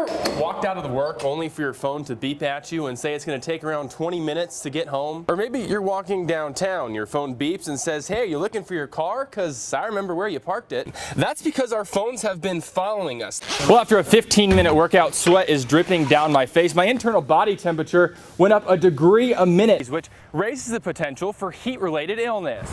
ever walked out of the work only for your phone to beep at you and say it's going to take around 20 minutes to get home? Or maybe you're walking downtown, your phone beeps and says, hey, you looking for your car? Because I remember where you parked it. That's because our phones have been following us. Well, after a 15-minute workout, sweat is dripping down my face. My internal body temperature went up a degree a minute, which raises the potential for heat-related illness.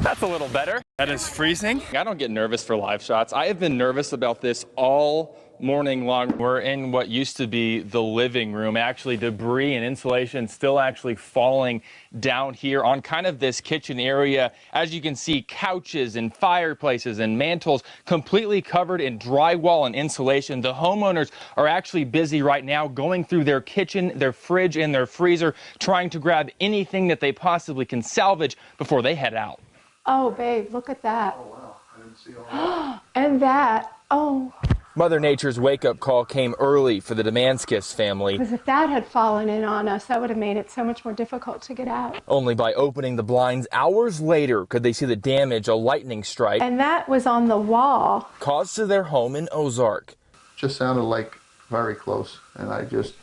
That's a little better. That is freezing. I don't get nervous for live shots. I have been nervous about this all morning long. We're in what used to be the living room. Actually, debris and insulation still actually falling down here on kind of this kitchen area. As you can see, couches and fireplaces and mantles completely covered in drywall and insulation. The homeowners are actually busy right now going through their kitchen, their fridge, and their freezer, trying to grab anything that they possibly can salvage before they head out. Oh, babe, look at that. Oh, wow. I didn't see all that. And that, oh. Mother Nature's wake-up call came early for the Demanskis family. Because if that had fallen in on us, that would have made it so much more difficult to get out. Only by opening the blinds hours later could they see the damage a lightning strike. And that was on the wall. Caused to their home in Ozark. Just sounded like very close. And I just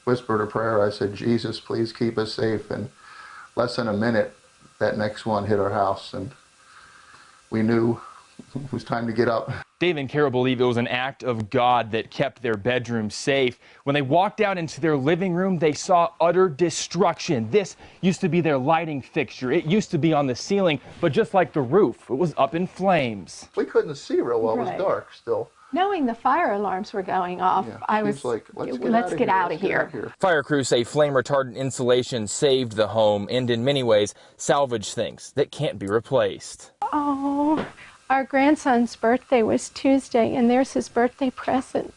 whispered a prayer. I said, Jesus, please keep us safe. And less than a minute, that next one hit our house. And we knew it was time to get up. Dave and Carol believe it was an act of God that kept their bedroom safe. When they walked out into their living room, they saw utter destruction. This used to be their lighting fixture. It used to be on the ceiling, but just like the roof, it was up in flames. We couldn't see real well. It was dark still. Knowing the fire alarms were going off, Yeah, I was like, let's get out of here. Fire crews say flame-retardant insulation saved the home and in many ways salvaged things that can't be replaced. Oh, our grandson's birthday was Tuesday, and there's his birthday present.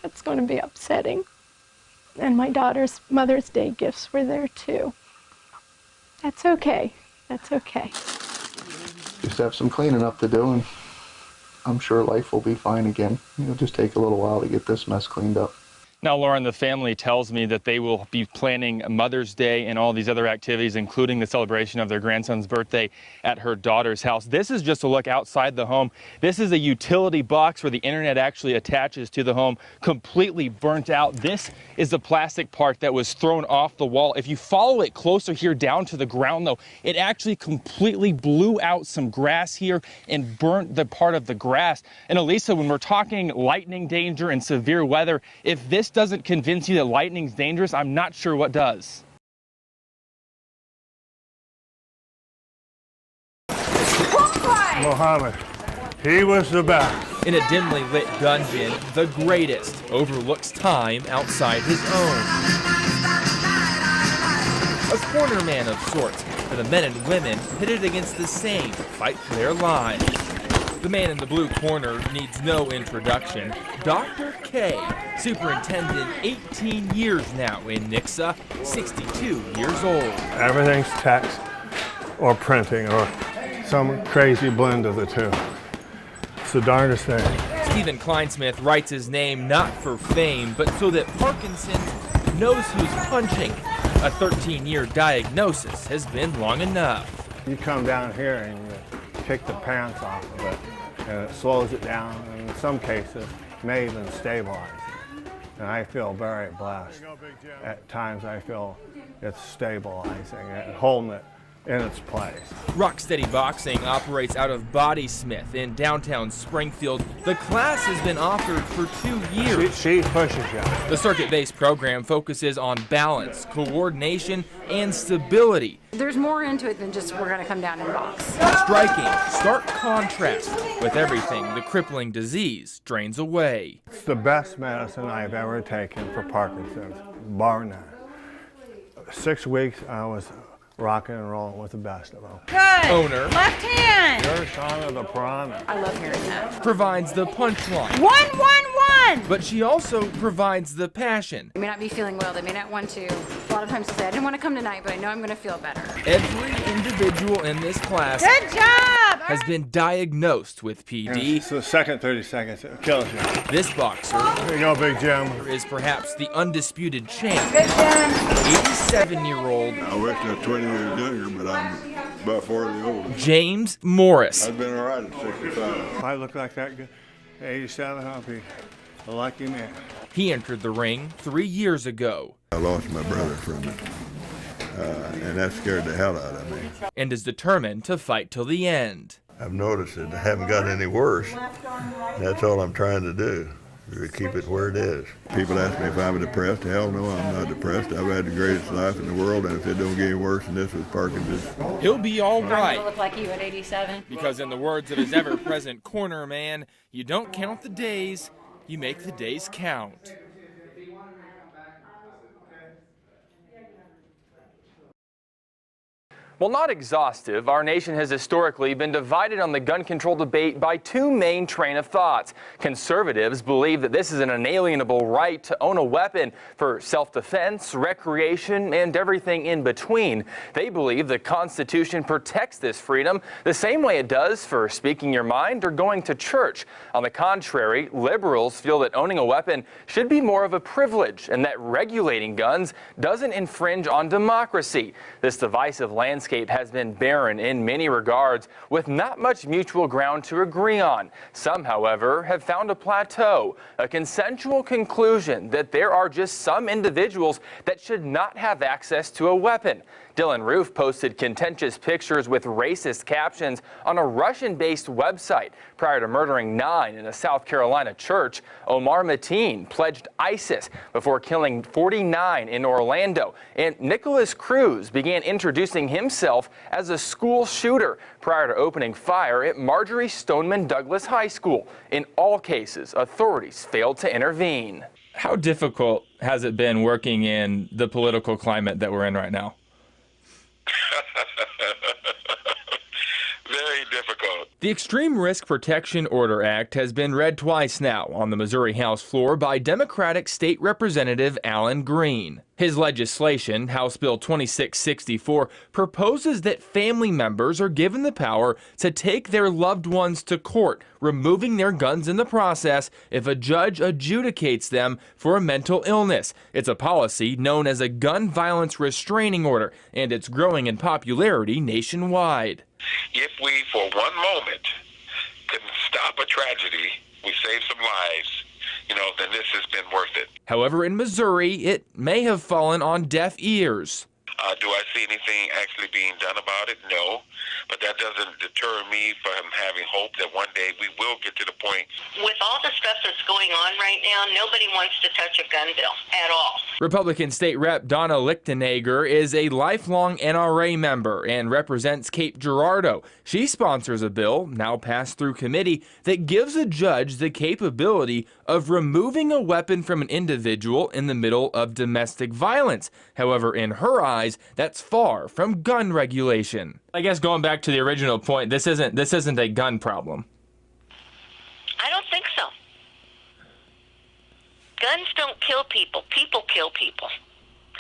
That's going to be upsetting. And my daughter's Mother's Day gifts were there too. That's okay. That's okay. Just have some cleaning up to do, and I'm sure life will be fine again. It'll just take a little while to get this mess cleaned up. Now, Lauren, the family tells me that they will be planning Mother's Day and all these other activities, including the celebration of their grandson's birthday at her daughter's house. This is just a look outside the home. This is a utility box where the internet actually attaches to the home, completely burnt out. This is the plastic part that was thrown off the wall. If you follow it closer here down to the ground, though, it actually completely blew out some grass here and burnt the part of the grass. And Elisa, when we're talking lightning danger and severe weather, if this doesn't convince you that lightning's dangerous, I'm not sure what does. Muhammad, he was the best. In a dimly lit dungeon, the greatest overlooks time outside his own. A corner man of sorts for the men and women pitted against the same fight for their lives. The man in the blue corner needs no introduction. Dr. K, superintendent 18 years now in Nixa, 62 years old. Everything's text or printing or some crazy blend of the two. It's the darndest thing. Stephen Kleinsmith writes his name not for fame, but so that Parkinson's knows who's punching. A 13-year diagnosis has been long enough. You come down here and you kick the pants off of it, and it slows it down, and in some cases may even stabilize it. And I feel very blessed. At times I feel it's stabilizing and holding it in its place. Rocksteady Boxing operates out of Body Smith in downtown Springfield. The class has been offered for 2 years. She pushes you. The circuit-based program focuses on balance, coordination, and stability. There's more into it than just we're going to come down and box. Striking stark contrast with everything the crippling disease drains away. It's the best medicine I've ever taken for Parkinson's, bar none. 6 weeks I was rocking and rolling with the best of them. Good. Owner. Left hand. You're son of the promise. I love hearing that. Provides the punchline. 1-1-1. But she also provides the passion. They may not be feeling well. They may not want to. A lot of times they say, I didn't want to come tonight, but I know I'm going to feel better. Every individual in this class Good job. has been diagnosed with PD. It's the second 30 seconds, it kills you. This boxer There you go, Big Jim. is perhaps the undisputed champ. Good job. 87-year-old I wish I was 20 years younger, but I'm about 40 old. James Morris. I've been all right at 65. If I look like that good, 87, I'll be A lucky man. He entered the ring 3 years ago. I lost my brother from it, and that scared the hell out of me. And is determined to fight till the end. I've noticed that I haven't gotten any worse. That's all I'm trying to do, to keep it where it is. People ask me if I'm depressed. Hell no, I'm not depressed. I've had the greatest life in the world, and if it don't get any worse than this with Parkinson's. He'll be all I right. look like you at 87. Because in the words of his ever-present corner man, you don't count the days, you make the days count. While not exhaustive, our nation has historically been divided on the gun control debate by two main train of thoughts. Conservatives believe that this is an inalienable right to own a weapon for self-defense, recreation, and everything in between. They believe the Constitution protects this freedom the same way it does for speaking your mind or going to church. On the contrary, liberals feel that owning a weapon should be more of a privilege and that regulating guns doesn't infringe on democracy. This divisive landscape has been barren in many regards, with not much mutual ground to agree on. Some, however, have found a plateau, a consensual conclusion that there are just some individuals that should not have access to a weapon. Dylan Roof posted contentious pictures with racist captions on a Russian-based website. Prior to murdering 9 in a South Carolina church, Omar Mateen pledged ISIS before killing 49 in Orlando. And Nicholas Cruz began introducing himself as a school shooter prior to opening fire at Marjorie Stoneman Douglas High School. In all cases, authorities failed to intervene. How difficult has it been working in the political climate that we're in right now? Very difficult. The Extreme Risk Protection Order Act has been read twice now on the Missouri House floor by Democratic State Representative Alan Green. His legislation, House Bill 2664, proposes that family members are given the power to take their loved ones to court, removing their guns in the process if a judge adjudicates them for a mental illness. It's a policy known as a gun violence restraining order, and it's growing in popularity nationwide. If we, for one moment, can stop a tragedy, we save some lives, then this has been worth it. However, in Missouri, it may have fallen on deaf ears. Do I see anything actually being done about it? No. But that doesn't deter me from having hope that one day we will get to the point. With all the stuff that's going on right now, nobody wants to touch a gun bill at all. Republican State Rep Donna Lichtenegger is a lifelong NRA member and represents Cape Girardeau. She sponsors a bill, now passed through committee, that gives a judge the capability of removing a weapon from an individual in the middle of domestic violence. However, in her eyes, that's far from gun regulation. I guess going back to the original point, this isn't a gun problem. I don't think so. Guns don't kill people. People kill people.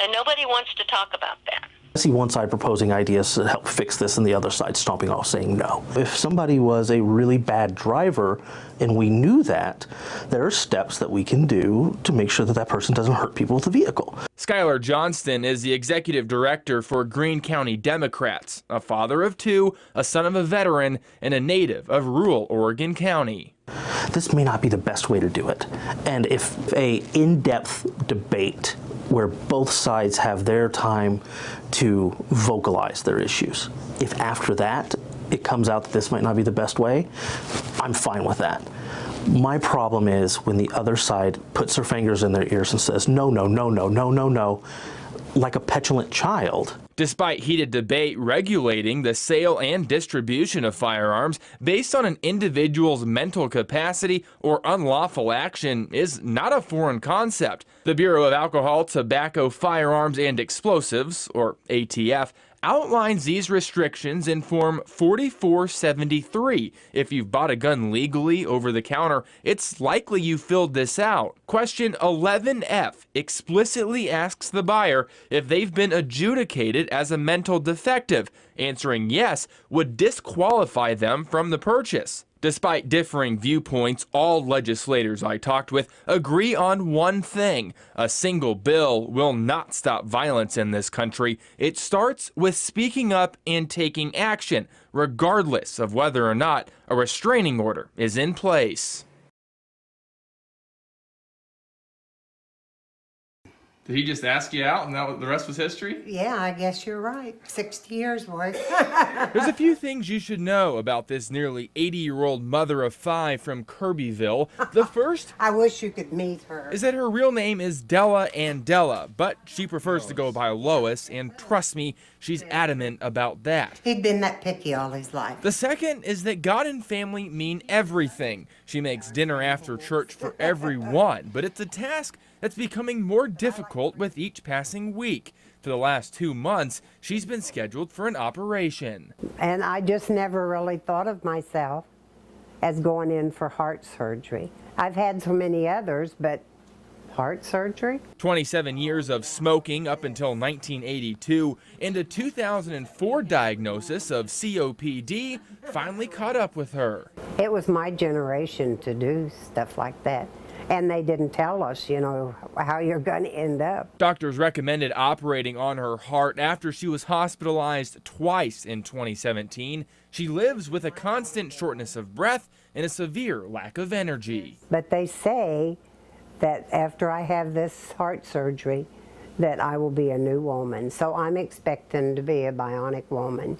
And nobody wants to talk about that. I see one side proposing ideas to help fix this and the other side stomping off saying no. If somebody was a really bad driver and we knew that, there are steps that we can do to make sure that that person doesn't hurt people with the vehicle. Skylar Johnston is the executive director for Greene County Democrats, a father of 2, a son of a veteran, and a native of rural Oregon County. This may not be the best way to do it. And if a in-depth debate where both sides have their time to vocalize their issues, if after that it comes out that this might not be the best way, I'm fine with that. My problem is when the other side puts their fingers in their ears and says, no, no, no, no, no, no, no, like a petulant child. Despite heated debate regulating the sale and distribution of firearms based on an individual's mental capacity or unlawful action is not a foreign concept. The Bureau of Alcohol, Tobacco, Firearms, and Explosives, or ATF, outlines these restrictions in Form 4473. If you've bought a gun legally over the counter, it's likely you filled this out. Question 11F explicitly asks the buyer if they've been adjudicated as a mental defective. Answering yes would disqualify them from the purchase. Despite differing viewpoints, all legislators I talked with agree on one thing. A single bill will not stop violence in this country. It starts with speaking up and taking action, regardless of whether or not a restraining order is in place. Did he just ask you out and the rest was history? Yeah, I guess you're right. 60 years, boy. There's a few things you should know about this nearly 80-year-old mother of 5 from Kirbyville. The first I wish you could meet her. is that her real name is Della Andella, but she prefers to go by Lois, and trust me, she's adamant about that. He'd been that picky all his life. The second is that God and family mean everything. She makes dinner after church for everyone, but it's a task that's becoming more difficult with each passing week. For the last 2 months, she's been scheduled for an operation. And I just never really thought of myself as going in for heart surgery. I've had so many others, but heart surgery? 27 years of smoking up until 1982, and a 2004 diagnosis of COPD finally caught up with her. It was my generation to do stuff like that. And they didn't tell us, you know, how you're going to end up. Doctors recommended operating on her heart after she was hospitalized twice in 2017. She lives with a constant shortness of breath and a severe lack of energy. But they say that after I have this heart surgery, that I will be a new woman. So I'm expecting to be a bionic woman.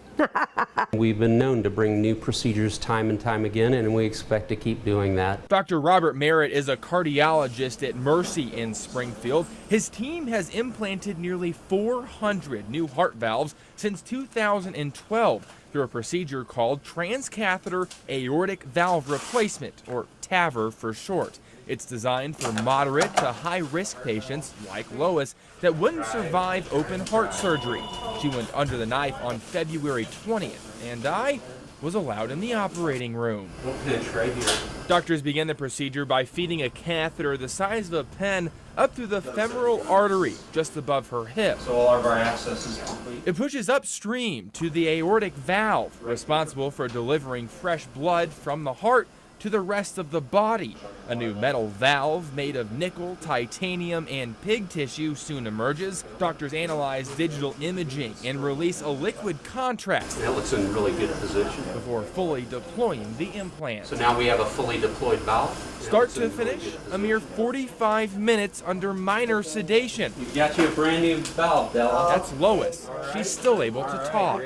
We've been known to bring new procedures time and time again, and we expect to keep doing that. Dr. Robert Merritt is a cardiologist at Mercy in Springfield. His team has implanted nearly 400 new heart valves since 2012 through a procedure called transcatheter aortic valve replacement, or TAVR for short. It's designed for moderate to high-risk patients like Lois that wouldn't survive open heart surgery. She went under the knife on February 20th, and I was allowed in the operating room. We'll pinch right here. Doctors began the procedure by feeding a catheter the size of a pen up through the femoral artery just above her hip. So all of our access is complete. It pushes upstream to the aortic valve, responsible for delivering fresh blood from the heart to the rest of the body. A new metal valve made of nickel, titanium, and pig tissue soon emerges. Doctors analyze digital imaging and release a liquid contrast. That looks in really good position. Before fully deploying the implant. So now we have a fully deployed valve. Start to finish, a mere 45 minutes under minor sedation. We've got you a brand new valve, Della. That's Lois. She's still able to talk.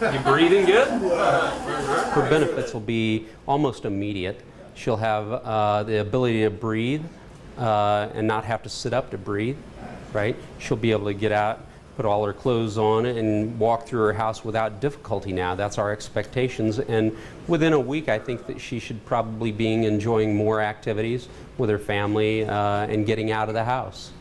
You breathing good? Her benefits will be almost immediate. She'll have the ability to breathe and not have to sit up to breathe, right? She'll be able to get out, put all her clothes on, and walk through her house without difficulty now. That's our expectations. And within a week, I think that she should probably be enjoying more activities with her family and getting out of the house.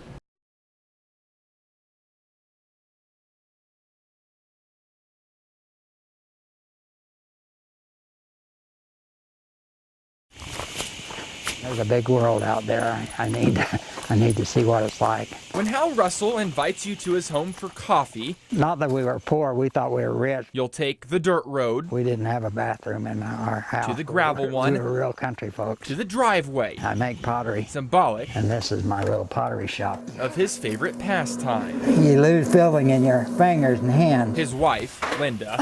There's a big world out there. I need to see what it's like. When Hal Russell invites you to his home for coffee, not that we were poor, we thought we were rich. You'll take the dirt road. We didn't have a bathroom in our house. To the gravel one. We were real country folks. To the driveway. I make pottery. Symbolic. And this is my little pottery shop. Of his favorite pastime. You lose feeling in your fingers and hands. His wife, Linda,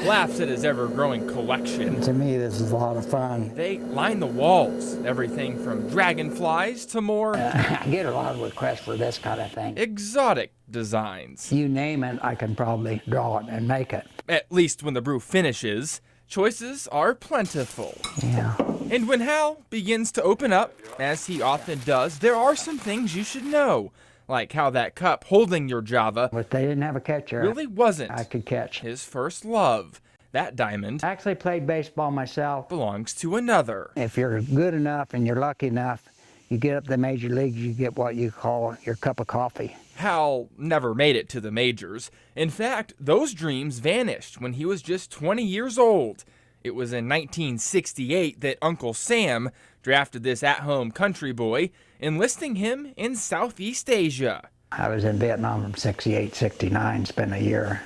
laughs at his ever-growing collection. To me, this is a lot of fun. They line the walls. Everything from dragonflies to more... I get a lot of requests for this kind of thing. Exotic designs. You name it, I can probably draw it and make it. At least when the brew finishes, choices are plentiful. Yeah. And when Hal begins to open up, as he often does, there are some things you should know. Like how that cup holding your Java... But they didn't have a catcher. ...really wasn't... I could catch. ...his first love. That diamond... I actually played baseball myself. ...belongs to another. If you're good enough and you're lucky enough, you get up to the major leagues, you get what you call your cup of coffee. Hal never made it to the majors. In fact, those dreams vanished when he was just 20 years old. It was in 1968 that Uncle Sam drafted this at-home country boy, enlisting him in Southeast Asia. I was in Vietnam from 68, 69, spent a year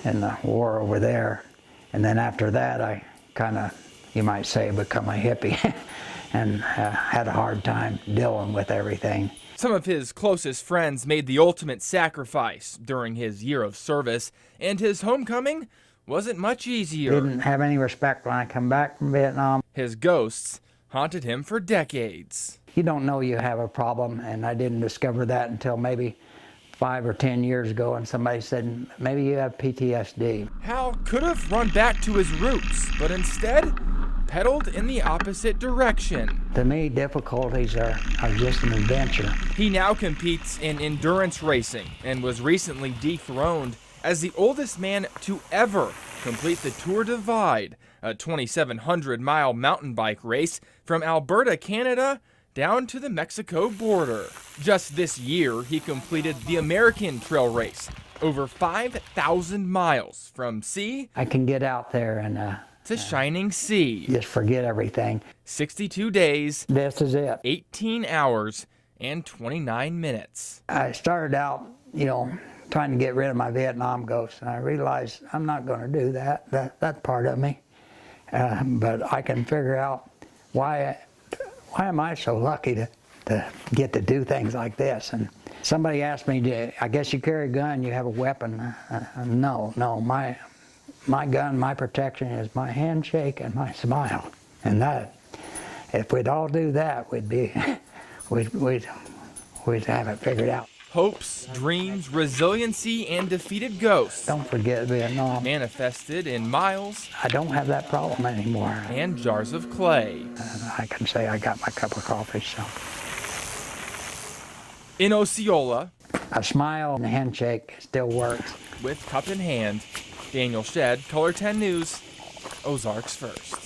in the war over there. And then after that, I kind of, you might say, become a hippie and had a hard time dealing with everything. Some of his closest friends made the ultimate sacrifice during his year of service, and his homecoming wasn't much easier. Didn't have any respect when I come back from Vietnam. His ghosts haunted him for decades. You don't know you have a problem, and I didn't discover that until maybe 5 or 10 years ago, and somebody said, maybe you have PTSD. Hal could have run back to his roots, but instead pedaled in the opposite direction. To me, difficulties are just an adventure. He now competes in endurance racing and was recently dethroned as the oldest man to ever complete the Tour Divide, a 2,700-mile mountain bike race from Alberta, Canada, down to the Mexico border. Just this year, he completed the American Trail Race, over 5,000 miles from sea I can get out there and to shining sea. just forget everything. 62 days, This is it. 18 hours, and 29 minutes. I started out, trying to get rid of my Vietnam ghost, and I realized I'm not going to do that. That's part of me. But I can figure out why am I so lucky to get to do things like this? And somebody asked me, I guess you carry a gun, you have a weapon. No, my gun, my protection is my handshake and my smile. And that, if we'd all do that, we'd have it figured out. Hopes, dreams, resiliency, and defeated ghosts. Don't forget Vietnam. Manifested in miles. I don't have that problem anymore. And jars of clay. I can say I got my cup of coffee, so. In Osceola, a smile and a handshake still works. With cup in hand, Daniel Shedd, Color 10 News, Ozarks First.